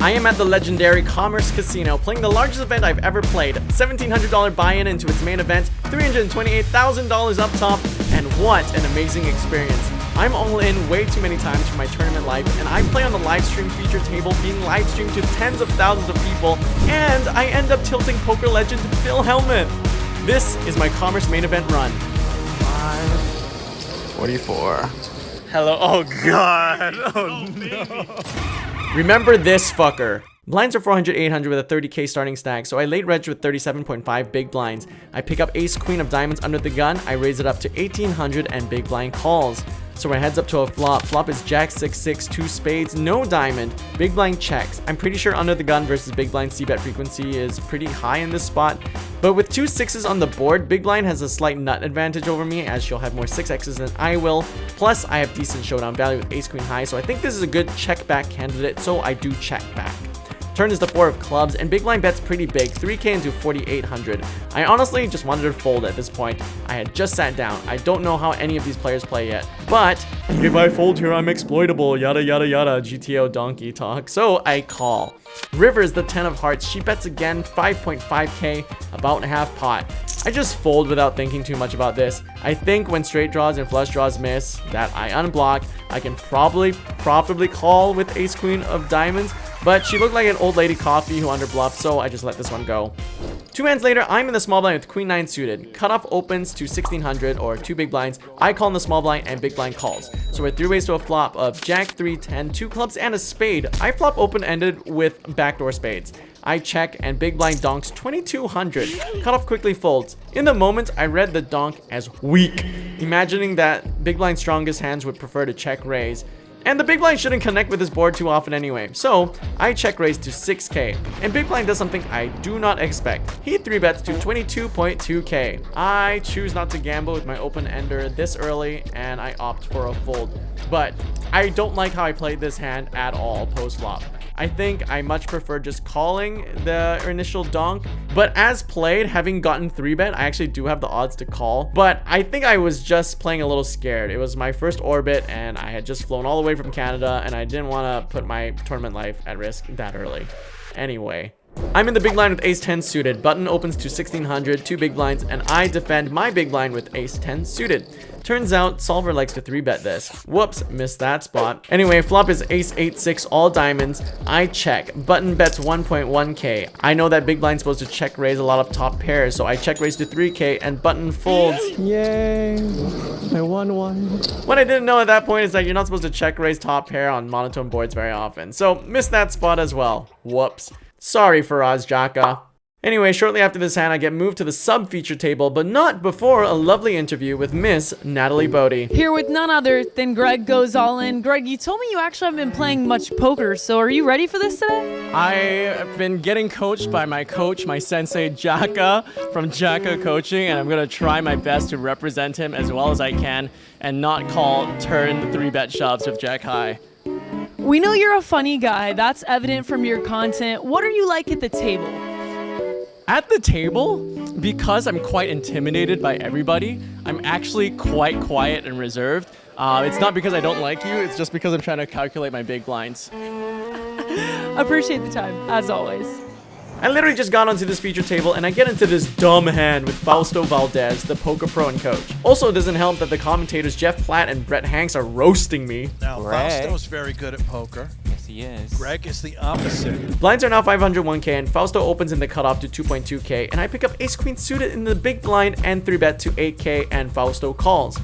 I am at the legendary Commerce Casino playing the largest event I've ever played. $1,700 buy-in into its main event, $328,000 up top, and what an amazing experience. I'm all in way too many times for my tournament life, and I play on the live stream feature table being live streamed to tens of thousands of people, and I end up tilting poker legend Phil Hellmuth. This is my Commerce main event run. 544. Hello. Oh god. Oh no. Remember this fucker. Blinds are 400, 800 with a 30k starting stack, so I late reg with 37.5 big blinds. I pick up ace queen of diamonds under the gun, I raise it up to 1800 and big blind calls. So my heads up to a flop. Flop is jack 6-6, 2 spades, no diamond. Big blind checks. I'm pretty sure under the gun versus big blind c-bet frequency is pretty high in this spot. But with 2 6s on the board, big blind has a slight nut advantage over me as she'll have more 6x's than I will. Plus, I have decent showdown value with ace queen high, so I think this is a good check back candidate, so I do check back. Turn is the 4 of clubs, and big blind bets pretty big, 3k into 4,800. I honestly just wanted to fold at this point. I had just sat down. I don't know how any of these players play yet, but if I fold here, I'm exploitable, yada yada yada, GTO donkey talk. So I call. River is the 10 of hearts. She bets again, 5.5k, about half pot. I just fold without thinking too much about this. I think when straight draws and flush draws miss, that I unblock. I can probably profitably call with ace queen of diamonds, but she looked like an old lady coffee who underbluffed, so I just let this one go. 2 hands later, I'm in the small blind with queen 9 suited. Cutoff opens to 1600 or 2 big blinds. I call in the small blind and big blind calls. So we're 3 ways to a flop of jack 3 10, 2 clubs and a spade. I flop open ended with backdoor spades. I check and big blind donks 2200. Cutoff quickly folds. In the moment, I read the donk as weak, imagining that big blind strongest hands would prefer to check raise. And the big blind shouldn't connect with his board too often anyway. So I check raise to 6k. And big blind does something I do not expect. He 3-bets to 22.2k. I choose not to gamble with my open ender this early and I opt for a fold. But I don't like how I played this hand at all post flop. I think I much prefer just calling the initial donk, but as played, having gotten 3-bet, I actually do have the odds to call, but I think I was just playing a little scared. It was my first orbit and I had just flown all the way from Canada and I didn't want to put my tournament life at risk that early. Anyway, I'm in the big blind with ace 10 suited. Button opens to 1600, 2 big blinds, and I defend my big blind with ace 10 suited. Turns out, solver likes to 3-bet this. Whoops, missed that spot. Anyway, flop is ace 8-6, all diamonds. I check. Button bets 1.1k. I know that big blind's supposed to check raise a lot of top pairs, so I check raise to 3k and button folds. Yay, I won one. What I didn't know at that point is that you're not supposed to check raise top pair on monotone boards very often, so missed that spot as well. Whoops. Sorry, Faraz Jaka. Anyway, shortly after this hand, I get moved to the sub-feature table, but not before a lovely interview with Miss Natalie Bode. Here with none other than KJo ALL IN. Greg, you told me you actually haven't been playing much poker, so are you ready for this today? I've been getting coached by my coach, my sensei Jaka from Jaka Coaching, and I'm going to try my best to represent him as well as I can and not call turn the 3-bet shoves with Jack High. We know you're a funny guy. That's evident from your content. What are you like at the table? At the table, because I'm quite intimidated by everybody, I'm actually quite quiet and reserved. It's not because I don't like you, it's just because I'm trying to calculate my big blinds. Appreciate the time, as always. I literally just got onto this feature table and I get into this dumb hand with Fausto Valdez, the poker pro and coach. Also, it doesn't help that the commentators Jeff Platt and Brett Hanks are roasting me. Now, Fausto's very good at poker. Yes, he is. Greg is the opposite. Blinds are now 501k and Fausto opens in the cutoff to 2.2k and I pick up ace queen suited in the big blind and 3-bet to 8k and Fausto calls.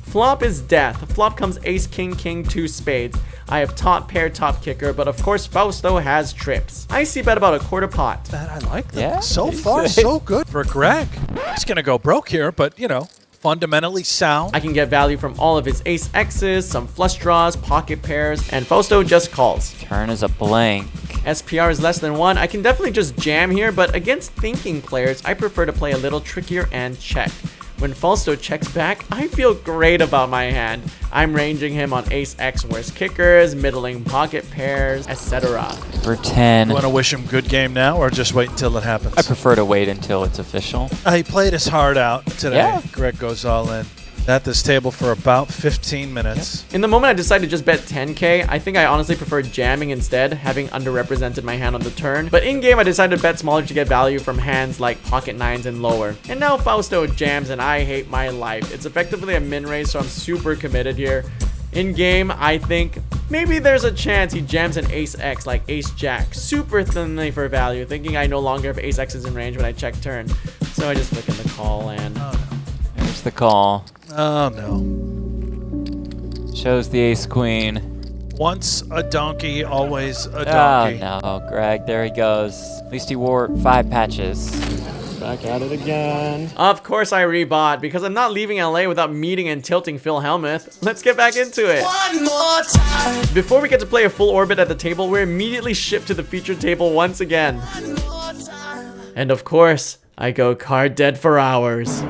Flop is death. Flop comes ace king king 2 spades. I have top pair top kicker, but of course Fausto has trips. I see bet about a quarter pot. That I like that. Yeah, So far, so good for Greg. He's gonna go broke here, but you know, fundamentally sound. I can get value from all of his ace X's, some flush draws, pocket pairs, and Fausto just calls. Turn is a blank. SPR is less than 1. I can definitely just jam here, but against thinking players, I prefer to play a little trickier and check. When Fausto checks back, I feel great about my hand. I'm ranging him on ace X worst kickers, middling pocket pairs, etc. For 10. You want to wish him good game now, or just wait until it happens? I prefer to wait until it's official. He played his heart out today. Yeah. Greg goes all in. At this table for about 15 minutes. In the moment I decided to just bet 10k, I think I honestly prefer jamming instead, having underrepresented my hand on the turn. But in game I decided to bet smaller to get value from hands like pocket nines and lower. And now Fausto jams and I hate my life. It's effectively a min raise, so I'm super committed here. In game, I think maybe there's a chance he jams an ace X like ace jack super thinly for value, thinking I no longer have ace X's in range when I check turn. So I just flick in the call and... There's the call. Oh no. Shows the ace queen. Once a donkey, always a donkey. Oh no, Greg, there he goes. At least he wore 5 patches. Back at it again. Of course I rebought because I'm not leaving LA without meeting and tilting Phil Hellmuth. Let's get back into it. One more time. Before we get to play a full orbit at the table, we're immediately shipped to the featured table once again. And of course, I go card dead for hours.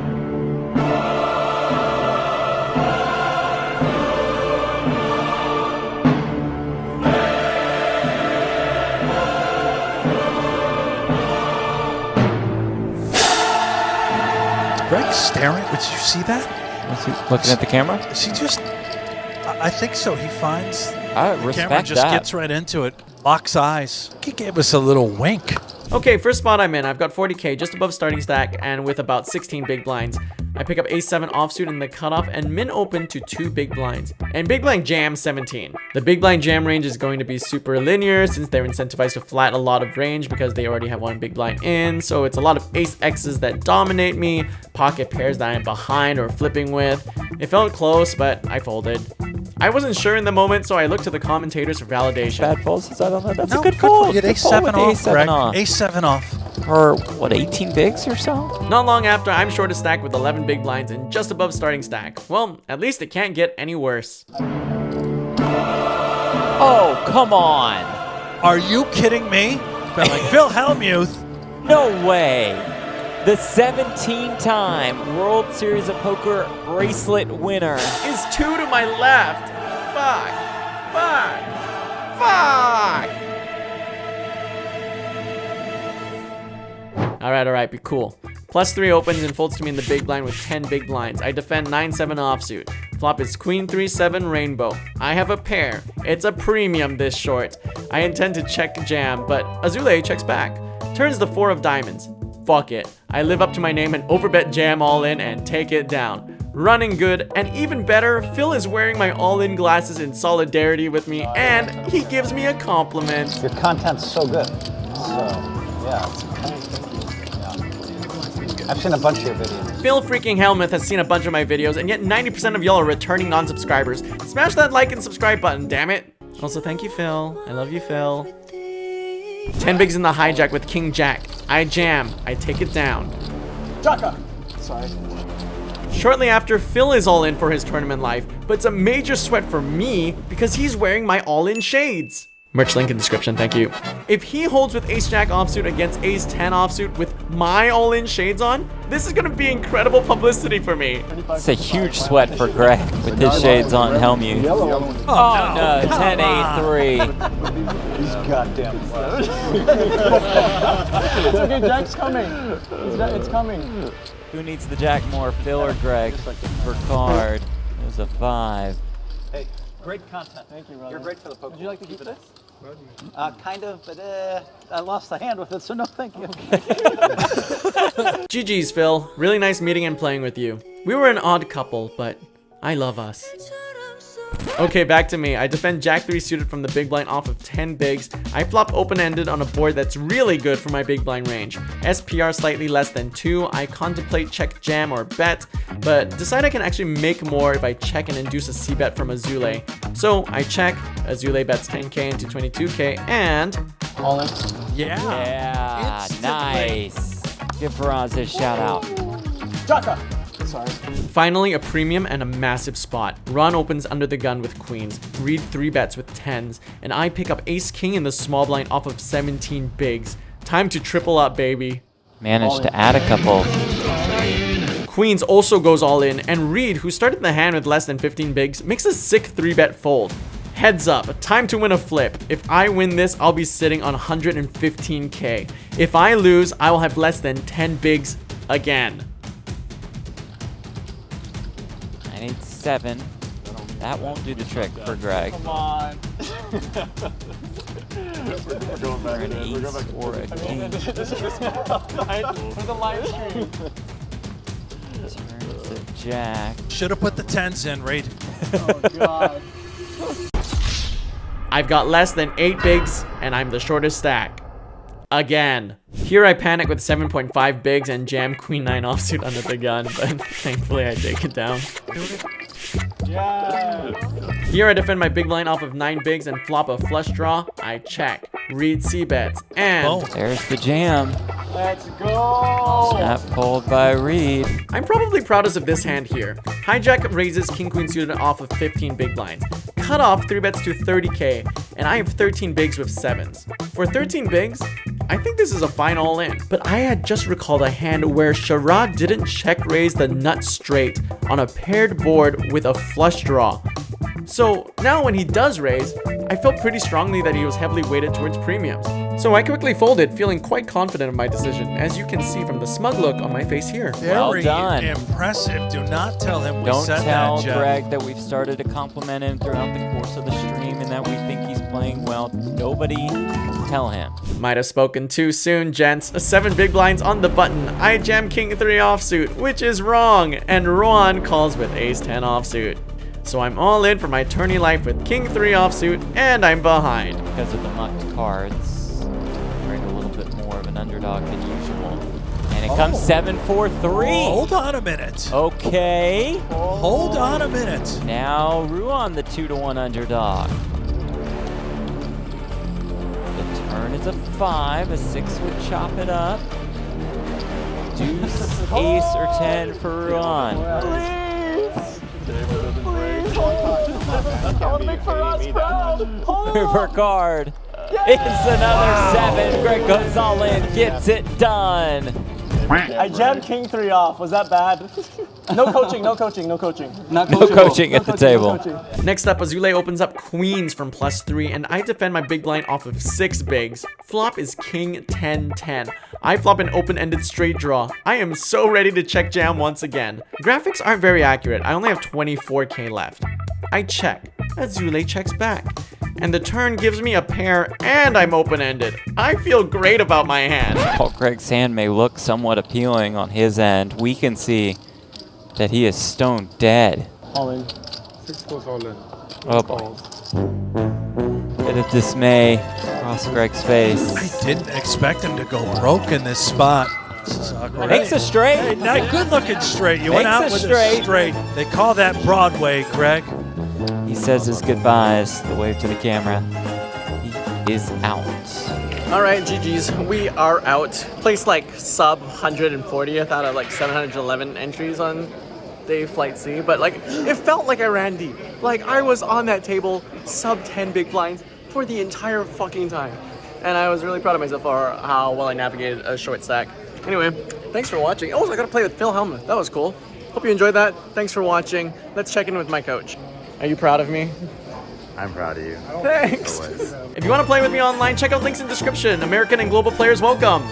Greg staring. Did you see that? Was he looking at the camera? Is he just... I think so. He finds... I the respect camera just that. gets right into it. Locks eyes. He gave us a little wink. Okay, first spot I'm in. I've got 40k just above starting stack and with about 16 big blinds. I pick up ace 7 offsuit in the cutoff and min open to 2 big blinds. And big blind jam 17. The big blind jam range is going to be super linear since they're incentivized to flat a lot of range because they already have 1 big blind in. So it's a lot of ace X's that dominate me, pocket pairs that I'm behind or flipping with. It felt close, but I folded. I wasn't sure in the moment, so I looked to the commentators for validation. Bad folds? Is that on that? That's No, a good fold. You had Good ace fold 7 with off, ace 7 Greg. off. Ace 7 off. Or, what, 18 bigs or so? Not long after, I'm short a stack with 11 big blinds and just above starting stack. Well, at least it can't get any worse. Oh, come on. Are you kidding me? But like Phil Hellmuth. No way. The 17-time World Series of Poker bracelet winner. Is 2 to my left. Fuck. Fuck. Fuck. Alright, be cool. +3 opens and folds to me in the big blind with 10 big blinds. I defend 9-7 offsuit. Flop is queen 3-7 rainbow. I have a pair. It's a premium this short. I intend to check jam, but Azule checks back. Turns the 4 of diamonds. Fuck it. I live up to my name and overbet jam all in and take it down. Running good, and even better, Phil is wearing my all-in glasses in solidarity with me, and he gives me a compliment. Your content's so good. So, yeah. I've seen a bunch of your videos. Phil freaking Hellmuth has seen a bunch of my videos, and yet 90% of y'all are returning non-subscribers. Smash that like and subscribe button, damn it. Also, thank you, Phil. I love you, Phil. 10 bigs in the hijack with King Jack. I jam. I take it down. Jaka! Sorry. Shortly after, Phil is all in for his tournament life, but it's a major sweat for me because he's wearing my all-in shades. Merch link in description, thank you. If he holds with ace-jack offsuit against ace-10 offsuit with my all-in shades on, this is gonna be incredible publicity for me. It's a huge sweat for Greg with his shades on Hellmuth. Oh no, 10-8-3. These goddamn It's okay, Jack's coming. It's coming. Who needs the jack more, Phil or Greg? For card. There's a 5. Hey, great content. Thank you, brother. You're great for the poker. Would you like to keep this? Kind of, but I lost the hand with it, so no thank you. GG's, Phil. Really nice meeting and playing with you. We were an odd couple, but I love us. Okay, back to me. I defend Jack 3 suited from the big blind off of 10 bigs. I flop open-ended on a board that's really good for my big blind range. SPR slightly less than 2. I contemplate check jam or bet, but decide I can actually make more if I check and induce a C-bet from Azule. So I check, Azule bets 10k into 22k, and... All in. Yeah, nice. Give Faraz his shout out. Jaka! Sorry. Finally, a premium and a massive spot. Ron opens under the gun with queens, Reed 3 bets with 10s, and I pick up ace-king in the small blind off of 17 bigs. Time to triple up, baby. Managed to add a couple. Queens also goes all in, and Reed, who started the hand with less than 15 bigs, makes a sick 3-bet fold. Heads up, time to win a flip. If I win this, I'll be sitting on 115k. If I lose, I will have less than 10 bigs again. 7. That won't do the trick for Greg. Come on. We're going back An in. We're going ace back or a king. For the live stream. Turns to jack. Should have put the 10s in, Reed. Oh, God. I've got less than 8 bigs, and I'm the shortest stack. Again. Here I panic with 7.5 bigs and jam Q9o offsuit under the gun, but thankfully I take it down. Yeah. Here I defend my big line off of 9 bigs and flop a flush draw. I check, read C-bets, and Oh. There's the jam. Let's go. Snap pulled by Reed. I'm probably proudest of this hand here. Hijack raises king queen suited off of 15 big blinds. Cut off 3 bets to 30k, and I have 13 bigs with 7s. For 13 bigs, I think this is a fine all in. But I had just recalled a hand where Sharad didn't check raise the nut straight on a paired board with a flush draw. So now when he does raise, I felt pretty strongly that he was heavily weighted towards premiums. So I quickly folded, feeling quite confident of my decision, as you can see from the smug look on my face here. Well Very done. impressive. Do not tell him we Don't said tell that, Jeff. Greg that we've started to compliment him throughout the course of the stream and that we think he's playing well. Nobody tell him. Might have spoken too soon, gents. 7 big blinds on the button. I jam king 3 offsuit, which is wrong, and Rohan calls with ace 10 offsuit. So I'm all in for my tourney life with king 3 offsuit, and I'm behind. Because of the mucked cards, Greg a little bit more of an underdog than usual. And it comes 7-4-3. Hold on a minute. Okay. Hold on a minute. Now Ruan, the 2-1 underdog. The turn is a 5. A 6 would chop it up. Deuce, ace, or 10 for Ruan. I want to make Faraz proud. River card. It's another 7. Greg goes all in. Gets it done. I jammed king 3 off. Was that bad? No coaching, no coaching, no coaching. Not No coaching at the table. Next up, Azule opens up queens from +3, and I defend my big blind off of 6 bigs. Flop is king 10-10. I flop an open-ended straight draw. I am so ready to check jam once again. Graphics aren't very accurate. I only have 24k left. I check. Azule checks back. And the turn gives me a pair, and I'm open-ended. I feel great about my hand. While Greg's hand may look somewhat appealing on his end, we can see that he is stone dead. All in. 6 goes all in. Oh boy. Bit of dismay across Greg's face. I didn't expect him to go broke in this spot. This is awkward. Makes a straight. Hey, not good looking straight. You went Makes out a with straight. a straight. They call that Broadway, Greg. He says his goodbyes, the wave to the camera. He is out. All right, GG's, we are out. Placed like sub 140th out of like 711 entries on day flight C, but like it felt like I ran deep. Like I was on that table sub 10 big blinds for the entire fucking time. And I was really proud of myself for how well I navigated a short stack. Anyway, thanks for watching. Oh, I got to play with Phil HELLMUTH. That was cool. Hope you enjoyed that. Thanks for watching. Let's check in with my coach. Are you proud of me? I'm proud of you. Thanks. Always. If you want to play with me online, check out links in the description. American and global players welcome.